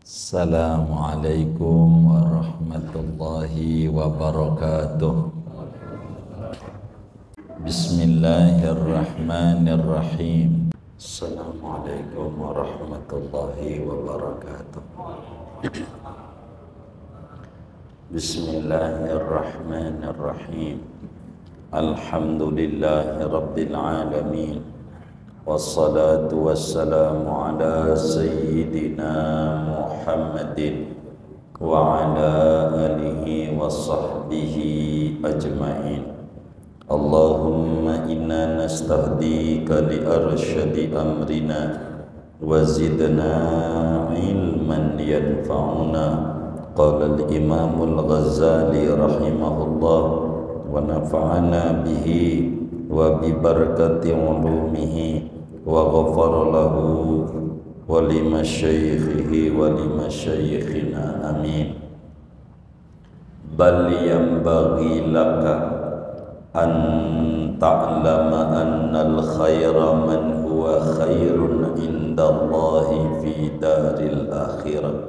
Assalamualaikum warahmatullahi wabarakatuh. Bismillahirrahmanirrahim. Assalamualaikum warahmatullahi wabarakatuh. Bismillahirrahmanirrahim. Alhamdulillahi rabbil alamin. Wassalatu wassalamu ala sayyidina Muhammadin wa ala alihi wa sahbihi ajma'in. Allahumma inna nastahdika li arsyadi amrina wa zidna ilman yanfa'una. Qala al-imam al-Ghazali rahimahullah wa nafa'ana bihi wa bi barakati ulumihi wa ghafara lahu wa limasyaikhihi wa limasyaikhina amin. Bal yanbaghi laka an ta'lama anna al-khaira man huwa khairun indallahi fi daril akhirah.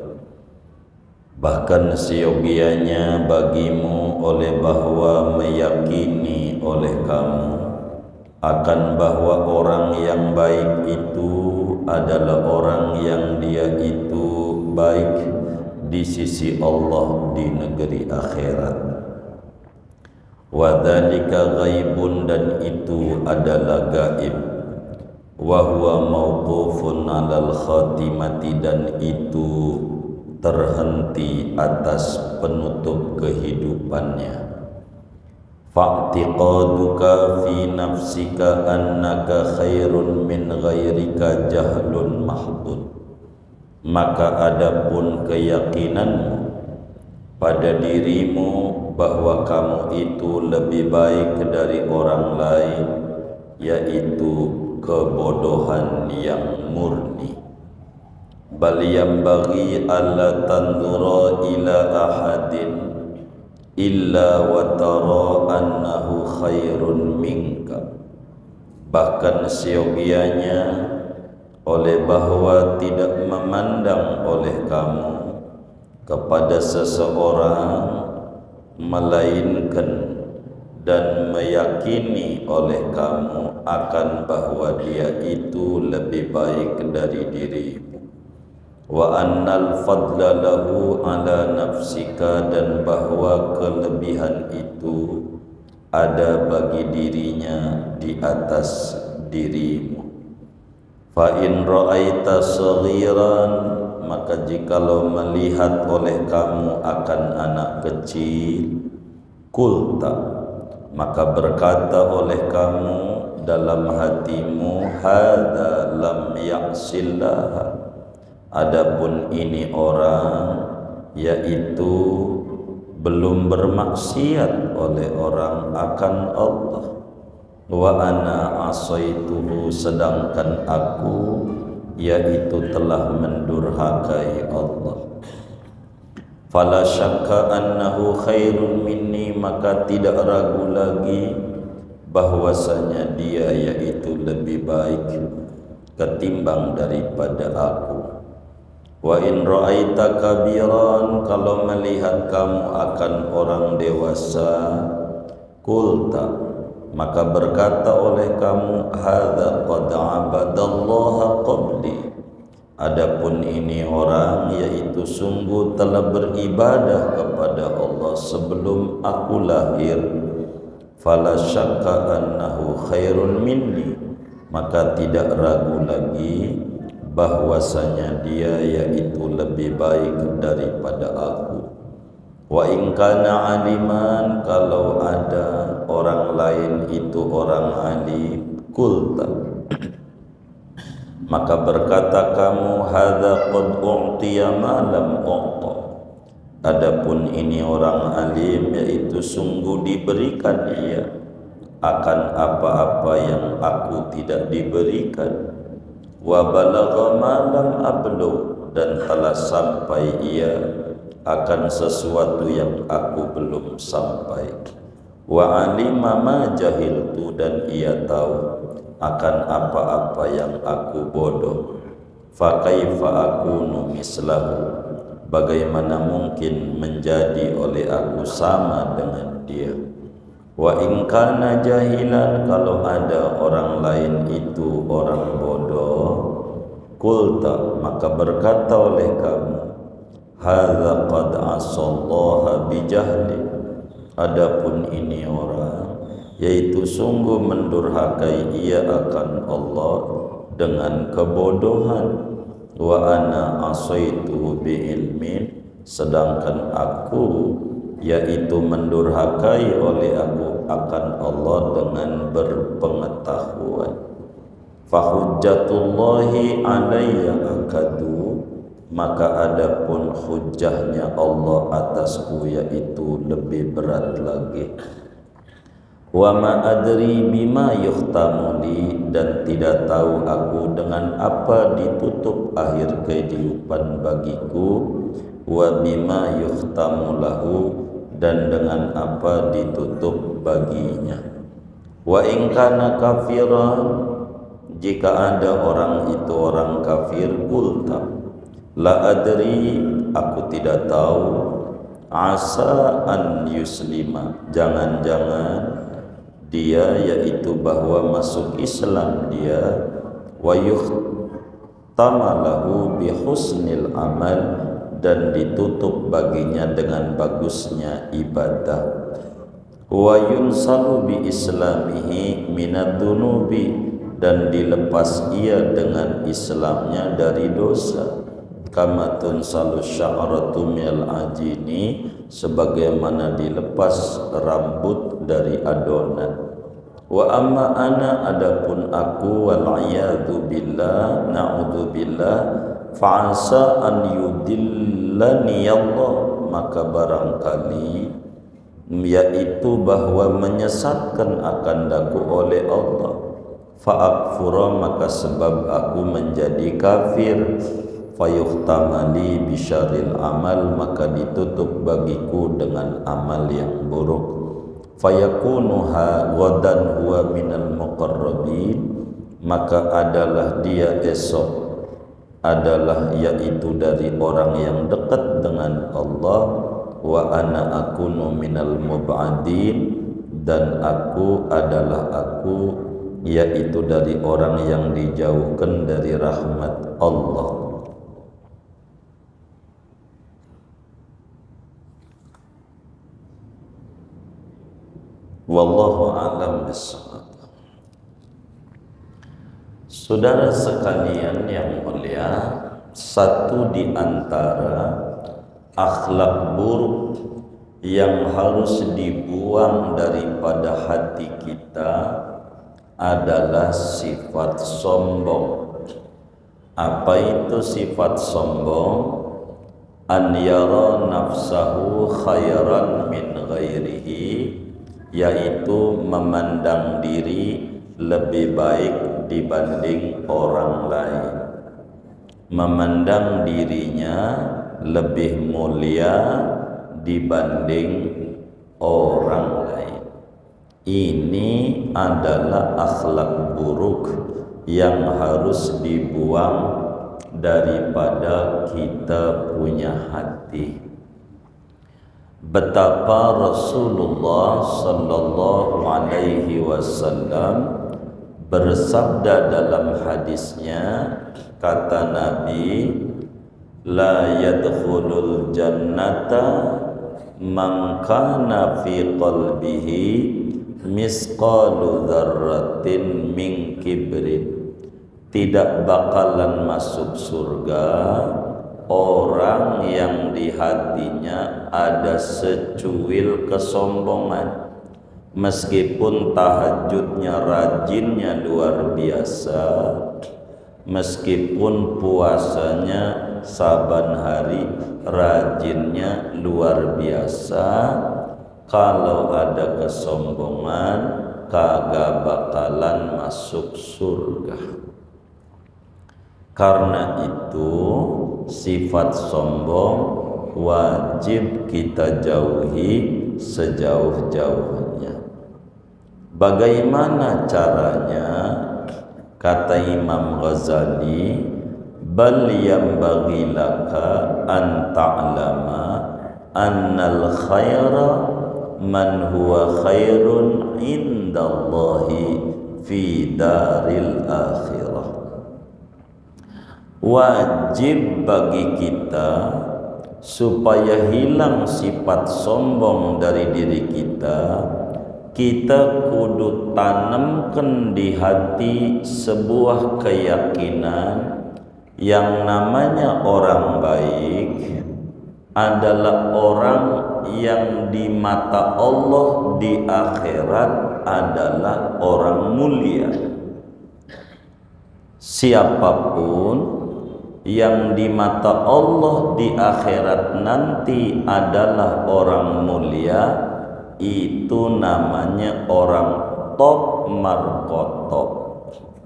Bahkan seyogianya bagimu oleh bahwa meyakini oleh kamu akan bahwa orang yang baik itu adalah orang yang dia itu baik di sisi Allah di negeri akhirat. Wa dzalika ghaibun, dan itu adalah gaib. Wa huwa mauqufun 'alal khatimati, dan itu terhenti atas penutup kehidupannya. Fa'tiqaduka fi nafsika annaka khairun min ghairika jahlun mahdud. Maka adapun keyakinanmu pada dirimu bahwa kamu itu lebih baik dari orang lain, yaitu kebodohan yang murni. Bal yanbaghi alla tanzura ila ahadin illa wa tara annahu khairun minka. Bahkan seyogianya oleh bahwa tidak memandang oleh kamu kepada seseorang melainkan dan meyakini oleh kamu akan bahwa dia itu lebih baik dari dirimu. Wa annal fadla lahu ala nafsika, dan bahwa kelebihan itu ada bagi dirinya di atas dirimu. Fa in ra'aita saghiran, maka jikalau melihat oleh kamu akan anak kecil, kulta, maka berkata oleh kamu dalam hatimu, hadza lam ya'sillah, adapun ini orang yaitu belum bermaksiat oleh orang akan Allah. Wa ana asaituhu, sedangkan aku yaitu telah mendurhakai Allah. Fala syakka annahu khairun minni, maka tidak ragu lagi bahwasanya dia yaitu lebih baik ketimbang daripada aku. Wa in ra'aita kabiran, kalau melihat kamu akan orang dewasa, kulta, maka berkata oleh kamu, hadza qad abadallaha qabli, adapun ini orang yaitu sungguh telah beribadah kepada Allah sebelum aku lahir. Fala syakka annahu khairun minni, maka tidak ragu lagi bahwasanya dia yaitu lebih baik daripada aku. Wa in kana aliman, kalau ada orang lain itu orang alim, kulta, maka berkata kamu, hadza qad u'tiya ma lam u'ta, adapun ini orang alim yaitu sungguh diberikan ia akan apa-apa yang aku tidak diberikan. Wa balagha ma lam ablugh, dan telah sampai ia akan sesuatu yang aku belum sampai. Wa alima ma jahiltu, dan ia tahu akan apa-apa yang aku bodoh. Fa kaifa akunu mislahu, bagaimana mungkin menjadi oleh aku sama dengan dia. Wa in kana jahilan, kalau ada orang lain itu orang bodoh, qulta, maka berkata oleh kamu, hadza qad asallaha bijahli, adapun ini orang, yaitu sungguh mendurhakai ia akan Allah dengan kebodohan. Wa ana asaituhu biilmin, sedangkan aku, yaitu mendurhakai oleh aku akan Allah dengan berpengetahuan. Fahujjatullahi alayya akadu, maka adapun hujjahnya Allah atasku yaitu lebih berat lagi. Wa ma adri bima yuhtamu li, dan tidak tahu aku dengan apa ditutup akhir kehidupan bagiku. Wa bima yuhtamu lahu, dan dengan apa ditutup baginya. Wa in kana kafiran, jika ada orang itu orang kafir, qulta, la adri, aku tidak tahu, asa an yuslima, jangan-jangan dia, yaitu bahwa masuk Islam dia, wa yuhtamalahu bihusnil amal, dan ditutup baginya dengan bagusnya ibadah. Wa yunsalu bi islamihi minad dunubi, dan dilepas ia dengan Islamnya dari dosa. Kama tunsalu sya'ratu minal ajini, sebagaimana dilepas rambut dari adonan. Wa amma ana, adapun aku, wal a'yadu billah, na'udzu billah, fa'asa an yudillani Allah, maka barangkali, yaitu bahwa menyesatkan akan daku oleh Allah. Fa'akfura, maka sebab aku menjadi kafir. Fayuhtamali bisyaril amal, maka ditutup bagiku dengan amal yang buruk. Fayakunuha ghadan huwa minal muqarrabin, maka adalah dia esok adalah yaitu dari orang yang dekat dengan Allah. Wa ana akunu minal mub'adin, dan aku adalah aku yaitu dari orang yang dijauhkan dari rahmat Allah. Wallahu a'lam bishawab. Saudara sekalian yang mulia, satu di antara akhlak buruk yang harus dibuang daripada hati kita adalah sifat sombong. Apa itu sifat sombong? An yara nafsahu khairan min ghairihi, yaitu memandang diri lebih baik dibanding orang lain, memandang dirinya lebih mulia dibanding orang lain. Ini adalah akhlak buruk yang harus dibuang daripada kita punya hati. Betapa Rasulullah sallallahu alaihi wasallam bersabda dalam hadisnya, kata Nabi, la yadkhulul jannata man kana fi qalbihi misqalu dzarratin min kibrin, tidak bakalan masuk surga orang yang di hatinya ada secuil kesombongan. Meskipun tahajudnya rajinnya luar biasa, meskipun puasanya saban hari rajinnya luar biasa, kalau ada kesombongan kagak bakalan masuk surga. Karena itu sifat sombong wajib kita jauhi sejauh-jauhnya. Bagaimana caranya? Kata Imam Ghazali, bal yambaghi laka an ta'lama annal khaira man huwa khairun indallahi fi daril akhirah. Wajib bagi kita supaya hilang sifat sombong dari diri kita, kita kudu tanamkan di hati sebuah keyakinan yang namanya orang baik adalah orang yang di mata Allah di akhirat adalah orang mulia. Siapapun yang di mata Allah di akhirat nanti adalah orang mulia, itu namanya orang top markotop,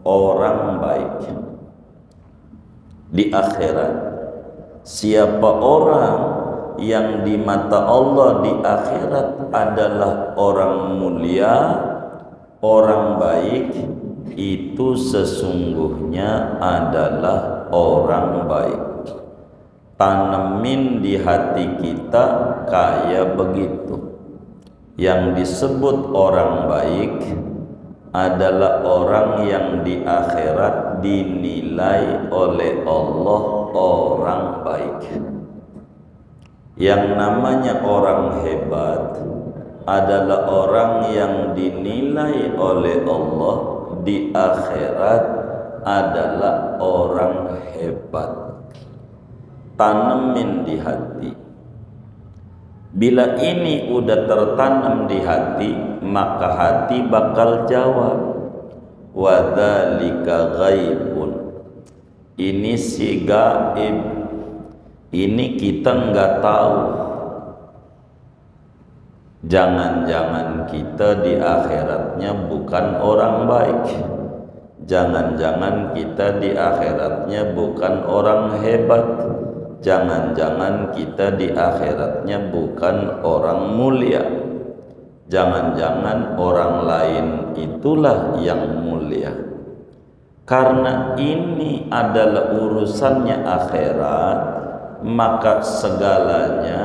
orang baik di akhirat. Siapa orang yang di mata Allah di akhirat adalah orang mulia, orang baik, itu sesungguhnya adalah orang baik. Tanemin di hati kita kayak begitu. Yang disebut orang baik adalah orang yang di akhirat dinilai oleh Allah orang baik. Yang namanya orang hebat adalah orang yang dinilai oleh Allah di akhirat adalah orang hebat. Tanemin di hati. Bila ini udah tertanam di hati, maka hati bakal jawab, wadzalika ghaibun. Ini si gaib, ini kita nggak tahu. Jangan-jangan kita di akhiratnya bukan orang baik. Jangan-jangan kita di akhiratnya bukan orang hebat. Jangan-jangan kita di akhiratnya bukan orang mulia. Jangan-jangan orang lain itulah yang mulia. Karena ini adalah urusannya akhirat, maka segalanya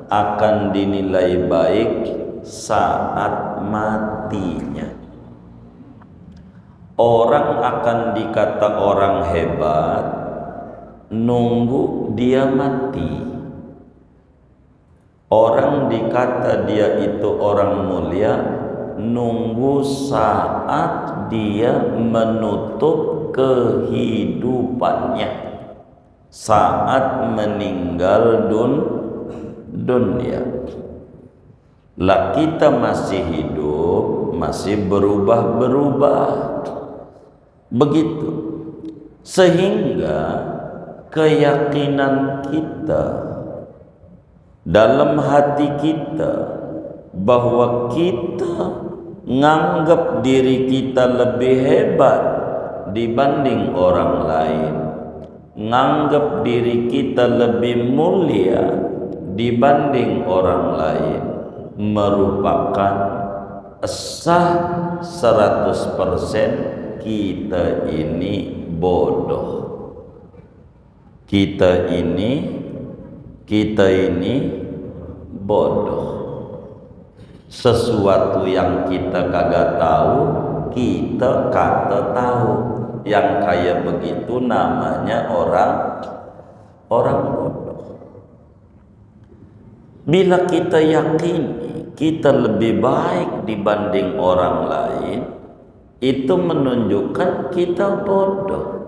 akan dinilai baik saat matinya. Orang akan dikata orang hebat nunggu dia mati. Orang dikata dia itu orang mulia nunggu saat dia menutup kehidupannya, saat meninggal dunia. Lah kita masih hidup, masih berubah-berubah begitu, sehingga keyakinan kita dalam hati kita bahwa kita nganggap diri kita lebih hebat dibanding orang lain, nganggap diri kita lebih mulia dibanding orang lain, merupakan sah 100% kita ini bodoh. Kita ini bodoh. Sesuatu yang kita kagak tahu, kita kata tahu. Yang kayak begitu namanya orang bodoh. Bila kita yakini kita lebih baik dibanding orang lain, itu menunjukkan kita bodoh.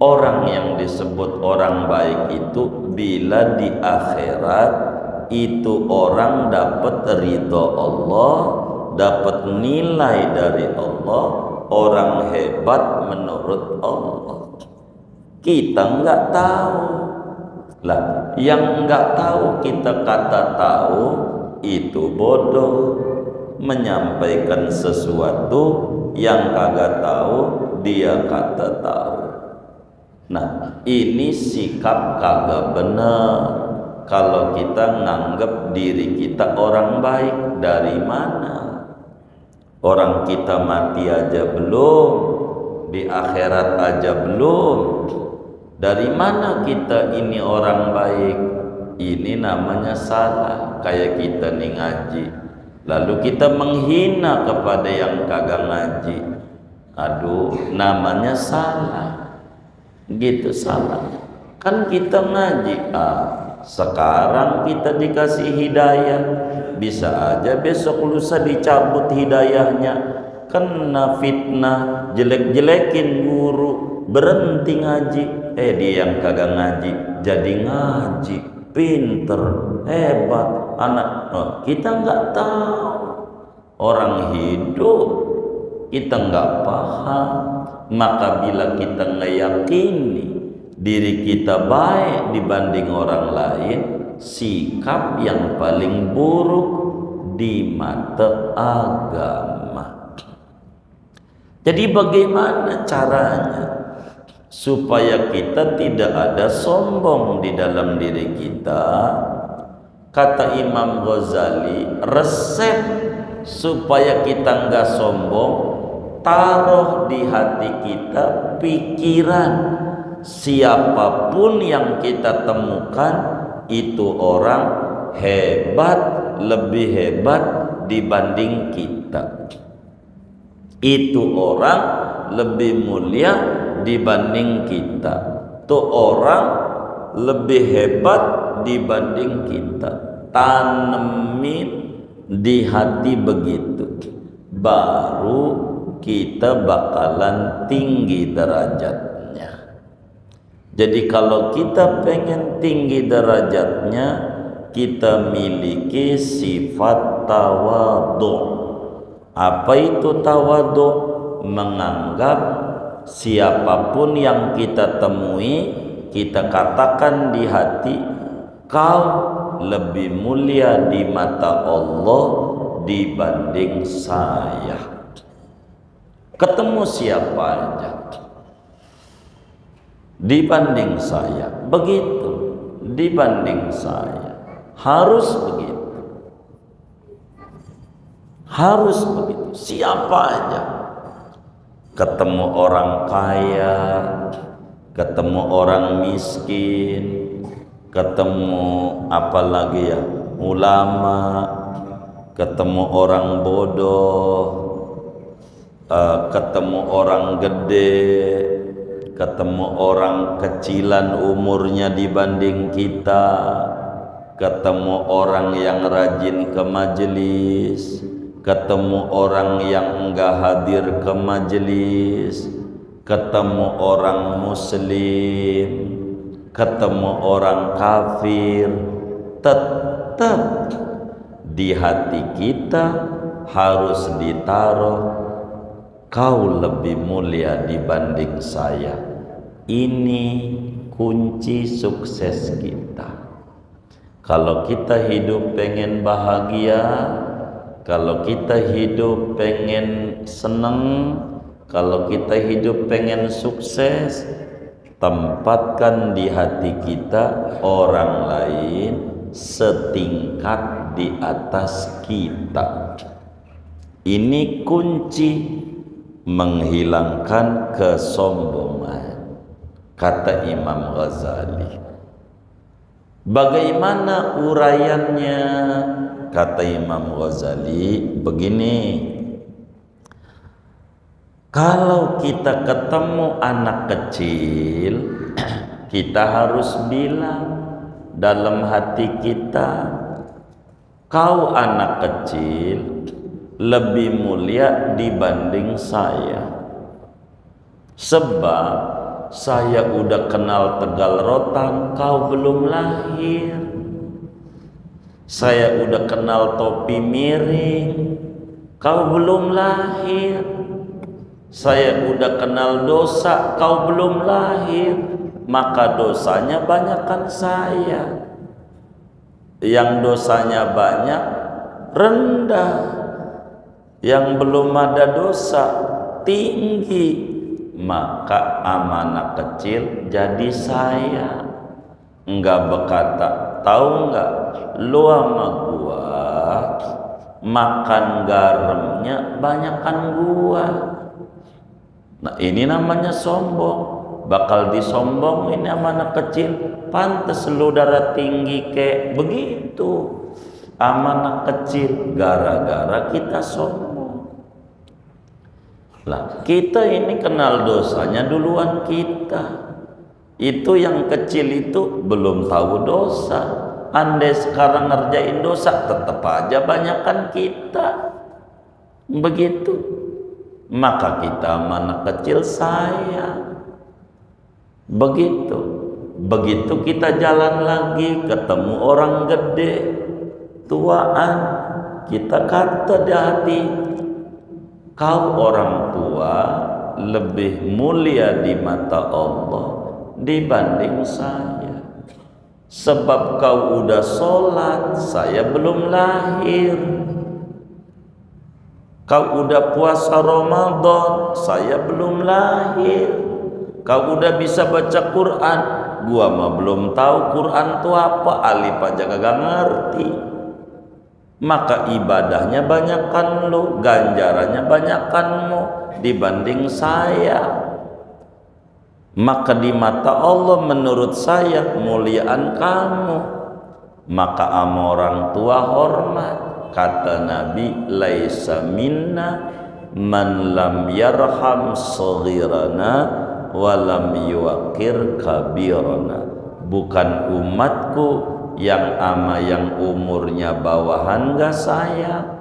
Orang yang disebut orang baik itu bila di akhirat itu orang dapat ridho Allah, dapat nilai dari Allah, orang hebat menurut Allah. Kita nggak tahu. Lah, yang nggak tahu kita kata tahu itu bodoh. Menyampaikan sesuatu yang kagak tahu dia kata tahu. Nah, ini sikap kagak benar. Kalau kita nganggap diri kita orang baik, dari mana? Orang kita mati aja belum, di akhirat aja belum, Dari mana kita ini orang baik? Ini namanya salah. Kayak kita nih ngaji, lalu kita menghina kepada yang kagak ngaji. Aduh, namanya salah. Gitu salah. Kan kita ngaji, sekarang kita dikasih hidayah, bisa aja besok lusa dicabut hidayahnya, kena fitnah, jelek-jelekin guru, berhenti ngaji. Dia yang kagak ngaji jadi ngaji, pinter, hebat anak. Kita nggak tahu, orang hidup kita nggak paham. Maka bila kita ngeyakini diri kita baik dibanding orang lain, sikap yang paling buruk di mata agama. Jadi bagaimana caranya supaya kita tidak ada sombong di dalam diri kita? Kata Imam Ghazali, resep supaya kita nggak sombong, taruh di hati kita pikiran siapapun yang kita temukan itu orang hebat, lebih hebat dibanding kita. Itu orang lebih mulia dibanding kita. Itu orang lebih hebat dibanding kita. Tanemin di hati begitu, baru kita bakalan tinggi derajatnya. Jadi kalau kita pengen tinggi derajatnya, kita miliki sifat tawadhu. Apa itu tawadhu? Menganggap siapapun yang kita temui, kita katakan di hati, kau lebih mulia di mata Allah dibanding saya. Ketemu siapa aja dibanding saya, begitu, dibanding saya, harus begitu, harus begitu. Siapa aja, ketemu orang kaya, ketemu orang miskin, ketemu apa lagi ya, ulama, ketemu orang bodoh, ketemu orang gede, ketemu orang kecilan umurnya dibanding kita, ketemu orang yang rajin ke majelis, ketemu orang yang enggak hadir ke majelis, ketemu orang muslim, ketemu orang kafir, tetap di hati kita harus ditaruh kau lebih mulia dibanding saya. Ini kunci sukses kita. Kalau kita hidup pengen bahagia, kalau kita hidup pengen senang, kalau kita hidup pengen sukses, tempatkan di hati kita orang lain setingkat di atas kita. Ini kunci menghilangkan kesombongan, kata Imam Ghazali. Bagaimana uraiannya? Kata Imam Ghazali begini, kalau kita ketemu anak kecil, kita harus bilang dalam hati kita, kau anak kecil lebih mulia dibanding saya. Sebab saya udah kenal Tegal Rotan, kau belum lahir. Saya udah kenal topi miring, kau belum lahir. Saya udah kenal dosa, kau belum lahir. Maka dosanya banyakkan saya. Yang dosanya banyak rendah, yang belum ada dosa tinggi. Maka amanah kecil jadi saya. Enggak berkata, tahu enggak, lu sama gua makan garamnya banyakan gua. Nah ini namanya sombong. bakal disombongin sama anak kecil. Pantes lu darah tinggi kayak begitu sama anak kecil, gara-gara kita sombong. Lah kita ini kenal dosanya duluan kita. Itu yang kecil itu belum tahu dosa. Andai sekarang ngerjain dosa, tetap aja banyakan kita. Begitu. Maka kita sama anak kecil sayang. Begitu kita jalan lagi, ketemu orang gede, tuaan, kita kata di hati, kau orang tua lebih mulia di mata Allah dibanding saya. Sebab kau udah sholat, saya belum lahir. Kau udah puasa Ramadan, saya belum lahir. Kau udah bisa baca Quran, gua mah belum tahu Quran itu apa, alif aja kagak ngerti. Maka ibadahnya banyakkan lu, ganjarannya banyakkanmu dibanding saya. Maka di mata Allah menurut saya muliaan kamu. Maka sama orang tua hormat. Kata Nabi, laisa minna man lam yarham saghirana wa lam yuqir kabirana. Bukan umatku yang ama yang umurnya bawahan gak sayang,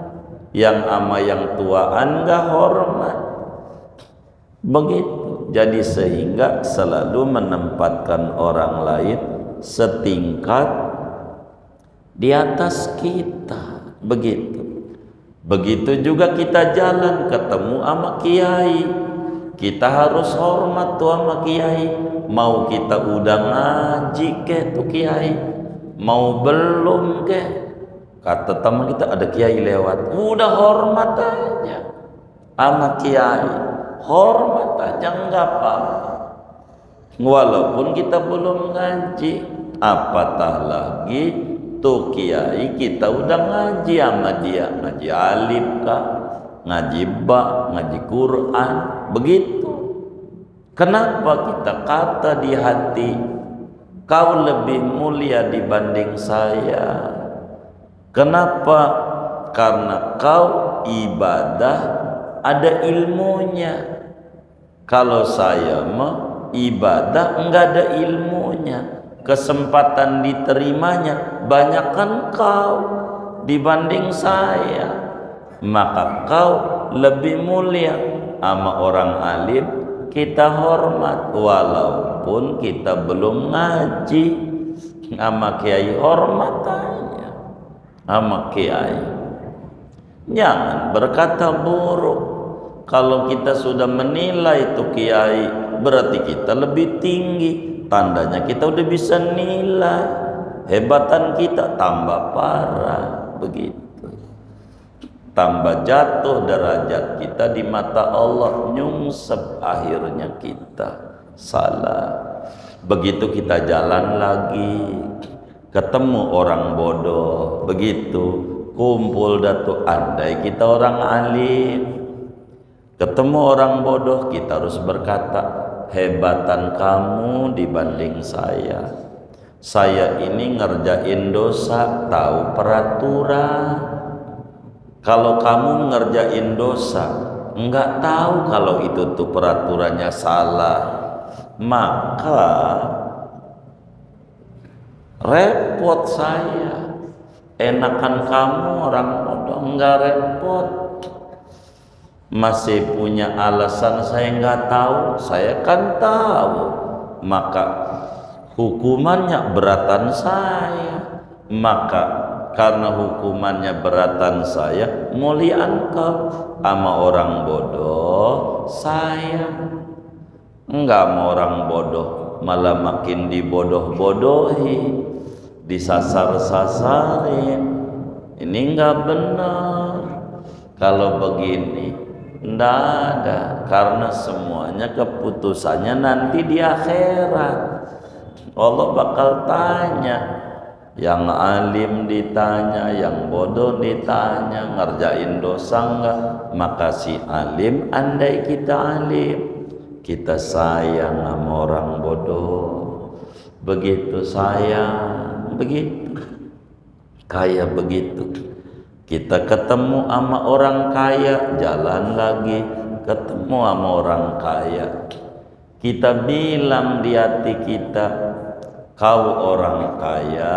yang ama yang tuaan gak hormat. Begitu. Jadi sehingga selalu menempatkan orang lain setingkat di atas kita. Begitu juga kita jalan ketemu sama kiai, kita harus hormat tuh sama kiai. Mau kita udah ngaji ke tuh kiai, mau belum ke, kata teman kita ada kiai lewat, udah hormat aja sama kiai, hormat aja nggak apa-apa. Walaupun kita belum ngaji, apatah lagi tuh kiai kita udah ngaji sama dia, ngaji alif kah, ngaji ba, ngaji Quran, begitu. Kenapa kita kata di hati, kau lebih mulia dibanding saya? Kenapa? Karena kau ibadah ada ilmunya. Kalau saya mah ibadah enggak ada ilmunya. Kesempatan diterimanya banyakkan kau dibanding saya. Maka kau lebih mulia sama orang alim, kita hormat walaupun kita belum ngaji. Sama kiai hormat aja sama kiai. Jangan berkata buruk. Kalau kita sudah menilai itu kiai, berarti kita lebih tinggi. Tandanya kita udah bisa nilai. Hebatan kita tambah parah. Begitu. Tambah jatuh derajat kita di mata Allah. Nyungsep akhirnya kita salah. Begitu kita jalan lagi, ketemu orang bodoh, begitu kumpul datu, andai kita orang alim, ketemu orang bodoh, kita harus berkata, hebatan kamu dibanding saya. Saya ini ngerjain dosa, tahu peraturan. Kalau kamu ngerjain dosa, enggak tahu kalau itu tuh peraturannya salah, maka repot saya. Enakan kamu orang bodoh enggak repot. Masih punya alasan saya enggak tahu, saya kan tahu. Maka hukumannya beratan saya. Maka karena hukumannya beratan saya, muliaan kau. Sama orang bodoh saya enggak mau orang bodoh, malah makin dibodoh-bodohi, disasar-sasarin. Ini enggak benar. Kalau begini enggak ada, karena semuanya keputusannya nanti di akhirat. Allah bakal tanya, yang alim ditanya, yang bodoh ditanya, ngerjain dosa enggak. Maka si alim, andai kita alim, kita sayang sama orang bodoh, begitu sayang, begitu kaya begitu. Kita ketemu sama orang kaya, jalan lagi, ketemu sama orang kaya. Kita bilang di hati kita, kau orang kaya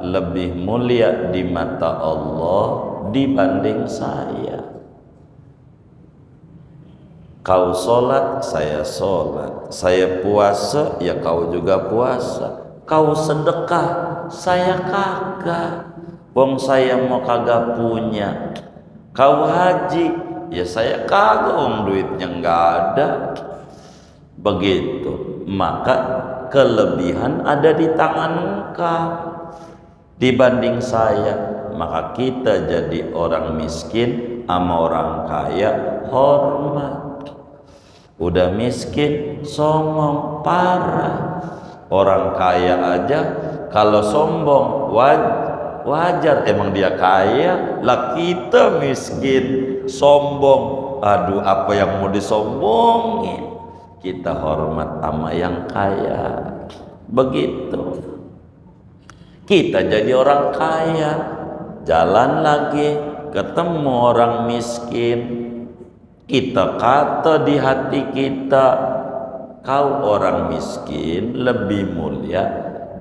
lebih mulia di mata Allah dibanding saya. Kau sholat, saya sholat. Saya puasa, ya kau juga puasa. Kau sedekah, saya kagak. Wong saya mau kagak punya. Kau haji, ya saya kagak, wong duitnya nggak ada. Begitu. Maka kelebihan ada di tangan engkau dibanding saya. Maka kita jadi orang miskin sama orang kaya hormat. Udah miskin sombong parah. Orang kaya aja kalau sombong wajar, emang dia kaya. Lah kita miskin sombong, aduh apa yang mau disombongin. Kita hormat sama yang kaya. Begitu. Kita jadi orang kaya, jalan lagi ketemu orang miskin, kita kata di hati kita, kau orang miskin lebih mulia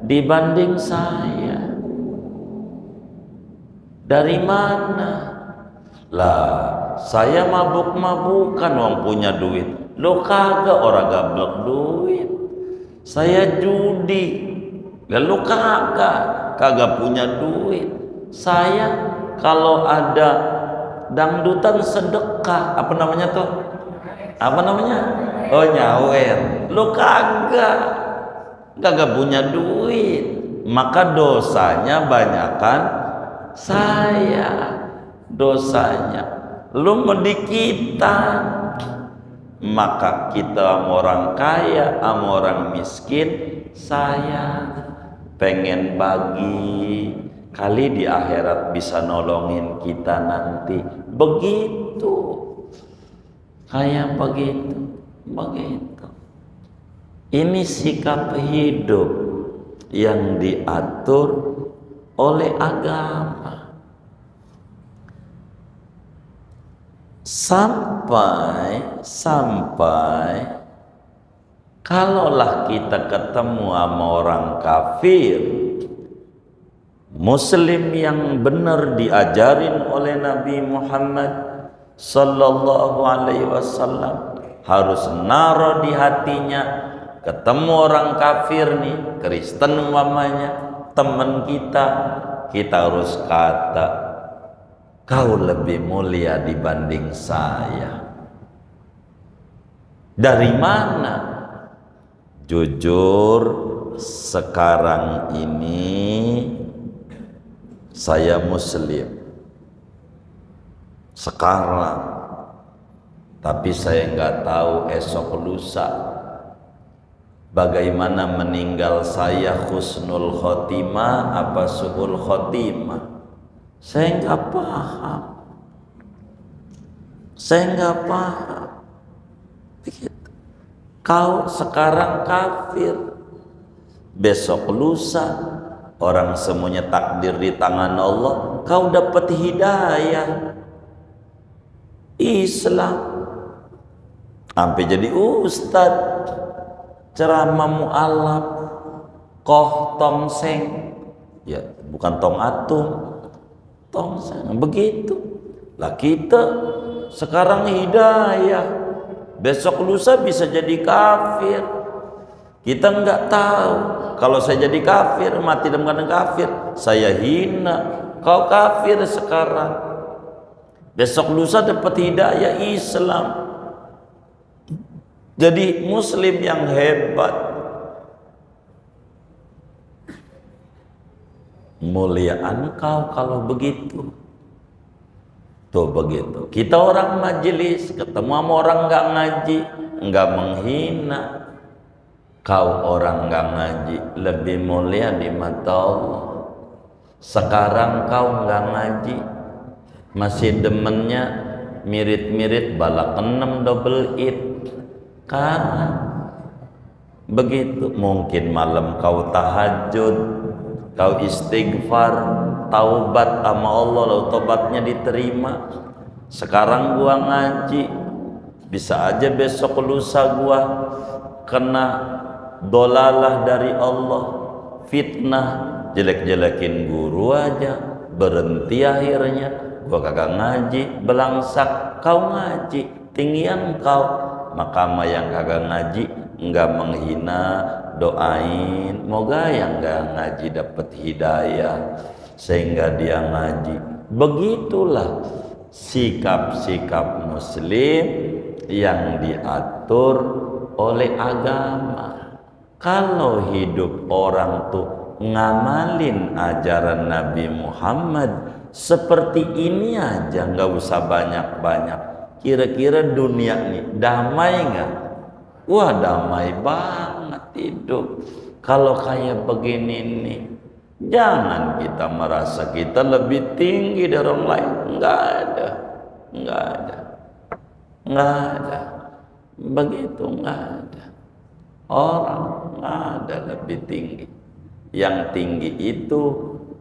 dibanding saya. Dari mana? Lah, saya mabuk-mabukan, wong punya duit. Lo kagak, orang gablek duit. Saya judi. Lalu kagak punya duit. Saya kalau ada dangdutan sedekah, apa namanya tuh? Apa namanya? Oh, nyawer. Lo kagak punya duit, maka dosanya banyakan saya. Dosanya lu medikitan. Maka kita sama orang kaya sama orang miskin, saya pengen bagi, kali di akhirat bisa nolongin kita nanti. Begitu, kayak begitu. Ini sikap hidup yang diatur oleh agama. Sampai kalaulah kita ketemu sama orang kafir, muslim yang benar diajarin oleh Nabi Muhammad sallallahu alaihi wasallam, harus naruh di hatinya, ketemu orang kafir nih, Kristen umpamanya, teman kita harus kata, kau lebih mulia dibanding saya. Dari mana? Jujur, sekarang ini saya muslim. Sekarang. Tapi saya nggak tahu esok lusa bagaimana meninggal saya, husnul khotimah apa su'ul khotimah. Saya nggak paham. Begitu. Kau sekarang kafir, besok lusa orang semuanya takdir di tangan Allah. Kau dapat hidayah Islam, sampai jadi ustadz, ceramah mu'alaf, koh tong seng, ya bukan tong atum, tong seng, begitu. Lah kita sekarang hidayah, besok lusa bisa jadi kafir. Kita nggak tahu. Kalau saya jadi kafir, mati dalam keadaan kafir, saya hina. Kau kafir sekarang, besok lusa dapat hidayah Islam, jadi muslim yang hebat. Mulia engkau kalau begitu. Tuh begitu. Kita orang majelis ketemu sama orang nggak ngaji, nggak menghina. Kau orang nggak ngaji lebih mulia di mata Allah. Sekarang kau nggak ngaji, masih demennya mirit-mirit balak 6 double it. Karena begitu, mungkin malam kau tahajud, kau istighfar, taubat sama Allah, lalu taubatnya diterima. Sekarang gua ngaji, bisa aja besok lusa gua kena dolalah dari Allah, fitnah, jelek-jelekin guru aja, berhenti akhirnya, gua kagak ngaji, belangsak, kau ngaji, tinggian kau. Maka yang kagak ngaji enggak menghina, doain moga yang enggak ngaji dapat hidayah sehingga dia ngaji. Begitulah sikap-sikap muslim yang diatur oleh agama. Kalau hidup orang tuh ngamalin ajaran Nabi Muhammad seperti ini aja, nggak usah banyak-banyak. Kira-kira dunia nih damai nggak? Wah, damai banget hidup. Kalau kayak begini nih, jangan kita merasa kita lebih tinggi dari orang lain. Nggak ada, nggak ada, nggak ada. Begitu nggak ada. Orang nggak ada lebih tinggi. Yang tinggi itu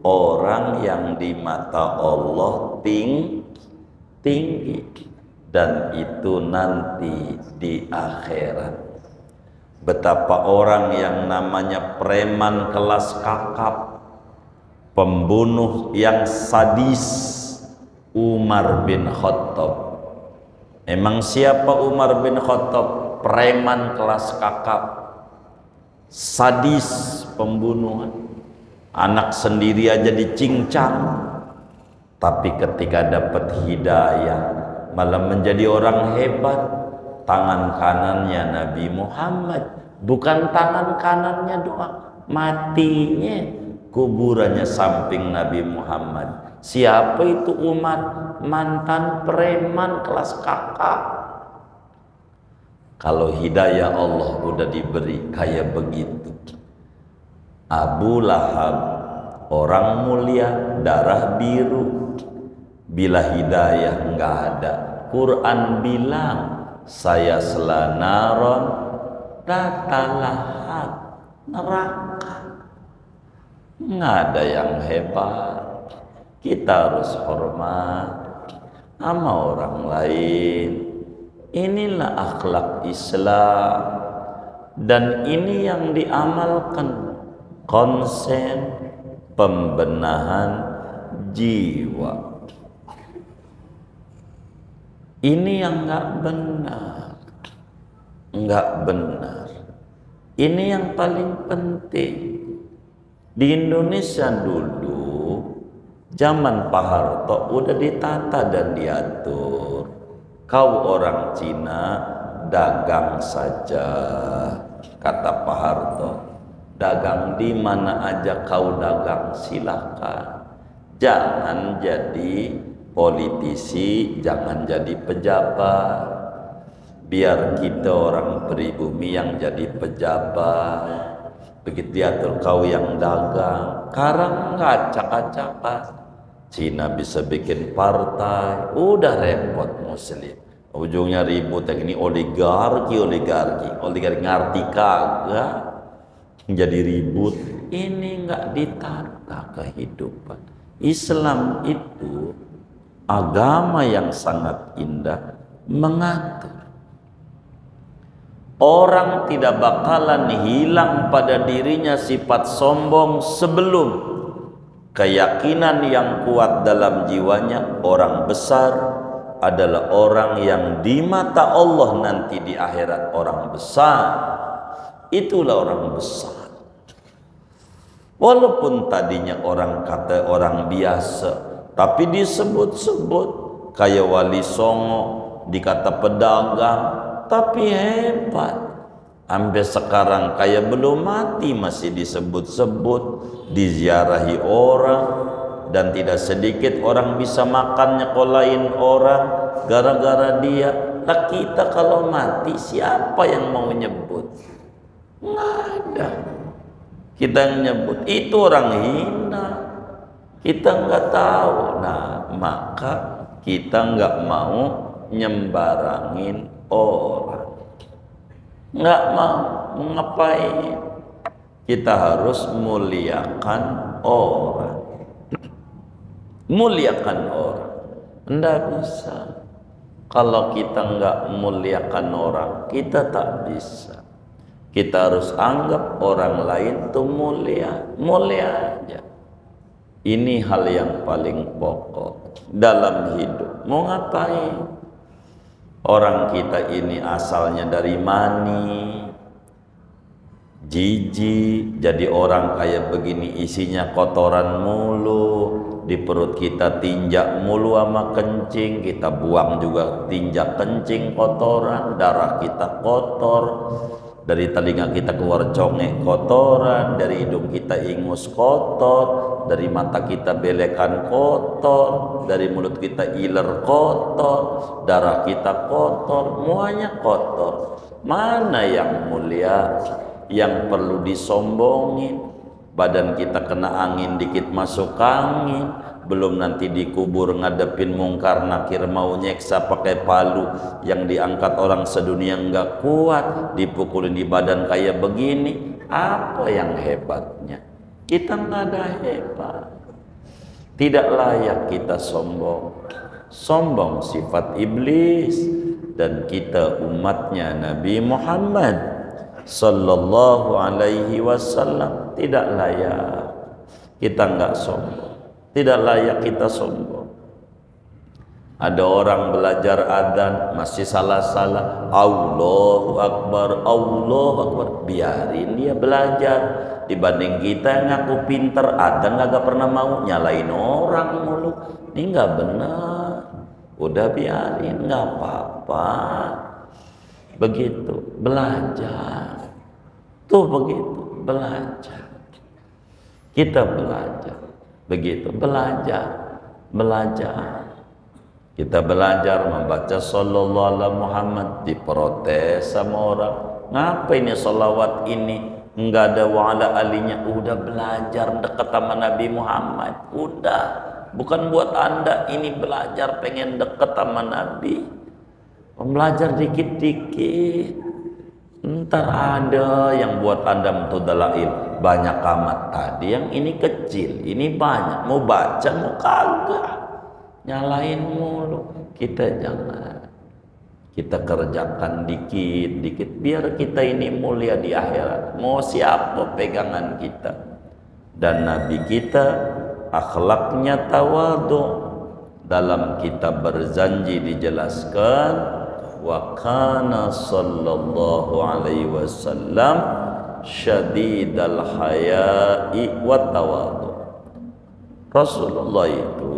orang yang di mata Allah tinggi. Dan itu nanti di akhirat. Betapa orang yang namanya preman kelas kakap, pembunuh yang sadis, Umar bin Khattab. Emang siapa Umar bin Khattab? Preman kelas kakap, sadis, pembunuhan. Anak sendiri aja dicincang. Tapi ketika dapat hidayah malah menjadi orang hebat. Tangan kanannya Nabi Muhammad, bukan tangan kanannya doang, matinya kuburannya samping Nabi Muhammad. Siapa itu Umar? Mantan preman kelas kakak. Kalau hidayah Allah udah diberi kayak begitu. Abu Lahab, orang mulia, darah biru. Bila hidayah enggak ada, Quran bilang saya selanaron datalahab, neraka. Enggak ada yang hebat. Kita harus hormat sama orang lain. Inilah akhlak Islam, dan ini yang diamalkan. Konsen pembenahan jiwa. Ini yang enggak benar, enggak benar. Ini yang paling penting. Di Indonesia dulu, zaman Pak Harto udah ditata dan diatur. Kau orang Cina, dagang saja, kata Pak Harto. Dagang di mana aja kau dagang, silakan. Jangan jadi politisi, jangan jadi pejabat. Biar kita orang pribumi yang jadi pejabat. Begitu diatur kau yang dagang. Sekarang ngacak-acakan. Cina bisa bikin partai, udah repot muslim. Ujungnya ribut yang ini oligarki ngerti kagak, jadi ribut. Ini nggak ditata kehidupan. Islam itu agama yang sangat indah, mengatur. Orang tidak bakalan hilang pada dirinya sifat sombong sebelum keyakinan yang kuat dalam jiwanya. Orang besar adalah orang yang di mata Allah nanti di akhirat orang besar. Itulah orang besar. Walaupun tadinya orang kata orang biasa, tapi disebut-sebut kayak Wali Songo, dikata pedagang, tapi hebat. Sampai sekarang kayak belum mati masih disebut-sebut, diziarahi orang, dan tidak sedikit orang bisa makan nyekolahin orang gara-gara dia. Lah kita kalau mati siapa yang mau nyebut? Nggak ada. Kita yang nyebut itu orang hina. Kita nggak tahu. Nah, maka kita nggak mau nyembarangin orang. nggak mau. Ngapain? Kita harus muliakan orang. Muliakan orang. Nggak bisa. Kalau kita nggak muliakan orang, kita tak bisa. Kita harus anggap orang lain tuh mulia. Mulia aja. Ini hal yang paling pokok dalam hidup. Mau ngapain? Orang kita ini asalnya dari mani, jijik, jadi orang kayak begini isinya kotoran mulu, di perut kita tinjak mulu sama kencing, kita buang juga tinjak kencing kotoran, darah kita kotor, dari telinga kita keluar congek kotoran, dari hidung kita ingus kotor, dari mata kita belekan kotor, dari mulut kita iler kotor, darah kita kotor, semuanya kotor. Mana yang mulia, yang perlu disombongin? Badan kita kena angin dikit masuk angin, belum nanti dikubur ngadepin mungkar nakir mau nyeksa pakai palu yang diangkat orang sedunia nggak kuat, dipukulin di badan kayak begini. Apa yang hebatnya? Kita nggak ada hebat. Tidak layak kita sombong. Sombong sifat iblis, dan kita umatnya Nabi Muhammad sallallahu alaihi wasallam tidak layak. Kita nggak sombong. Tidak layak kita sombong. Ada orang belajar adzan masih salah-salah, Allahu Akbar, Allahu Akbar. Biarin dia belajar. Dibanding kita yang ngaku pinter, adzan nggak pernah mau, nyalain orang mulu. Ini nggak benar. Udah biarin, nggak apa-apa. Begitu belajar. Tuh begitu belajar. Kita belajar. Begitu belajar. Kita belajar membaca sallallahu alaihi Muhammad, diprotes sama orang. Ngapa ini salawat ini enggak ada wa ala alinya? Udah belajar dekat sama Nabi Muhammad. Udah. Bukan buat Anda, ini belajar pengen dekat sama Nabi. Belajar dikit-dikit. Ntar ada yang buat Anda mutadalail banyak amat tadi, yang ini kecil, ini banyak. Mau baca mau kagak, nyalain mulu. Kita jangan. Kita kerjakan dikit-dikit biar kita ini mulia di akhirat. Mau siapa pegangan kita? Dan Nabi kita akhlaknya tawadhu. Dalam kitab berjanji dijelaskan, wa kana sallallahu alaihi wasallam syadidal haya'i wa tawadhu. Rasulullah itu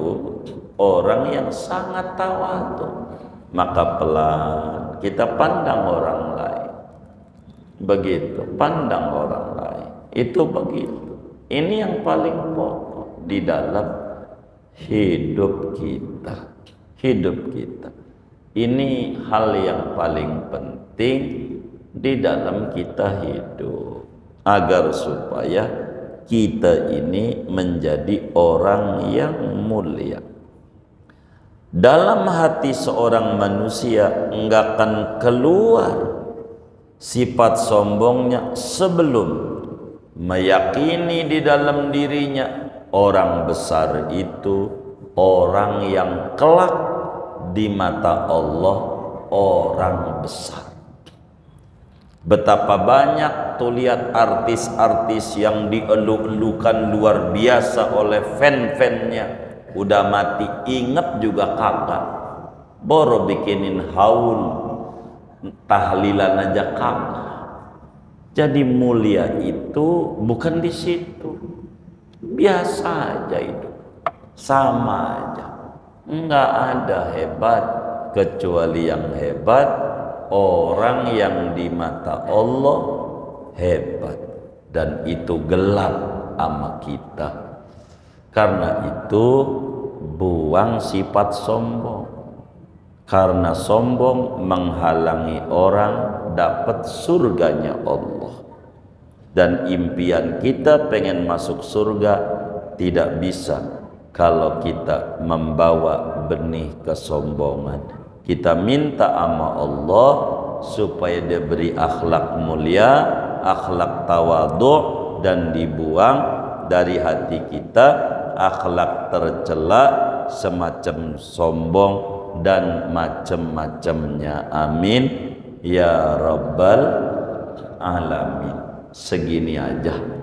orang yang sangat tawadhu. Maka pelan kita pandang orang lain. Begitu, pandang orang lain. Itu begitu. Ini yang paling pokok di dalam hidup kita. Hidup kita. Ini hal yang paling penting di dalam kita hidup, agar supaya kita ini menjadi orang yang mulia. Dalam hati seorang manusia enggak akan keluar sifat sombongnya sebelum meyakini di dalam dirinya orang besar itu orang yang kelak di mata Allah orang besar. Betapa banyak tuh lihat artis-artis yang dielu-elukan luar biasa oleh fan-fannya, udah mati inget juga kakak, boro bikinin haul tahlilan aja kakak. Jadi mulia itu bukan di situ, biasa aja itu, sama aja. Enggak ada hebat, kecuali yang hebat orang yang di mata Allah hebat, dan itu gelap sama kita. Karena itu buang sifat sombong, karena sombong menghalangi orang dapat surganya Allah. Dan impian kita pengen masuk surga tidak bisa kalau kita membawa benih kesombongan. Kita minta sama Allah supaya dia beri akhlak mulia, akhlak tawadhu, dan dibuang dari hati kita akhlak tercela semacam sombong dan macam-macamnya. Amin ya rabbal alamin. Segini aja.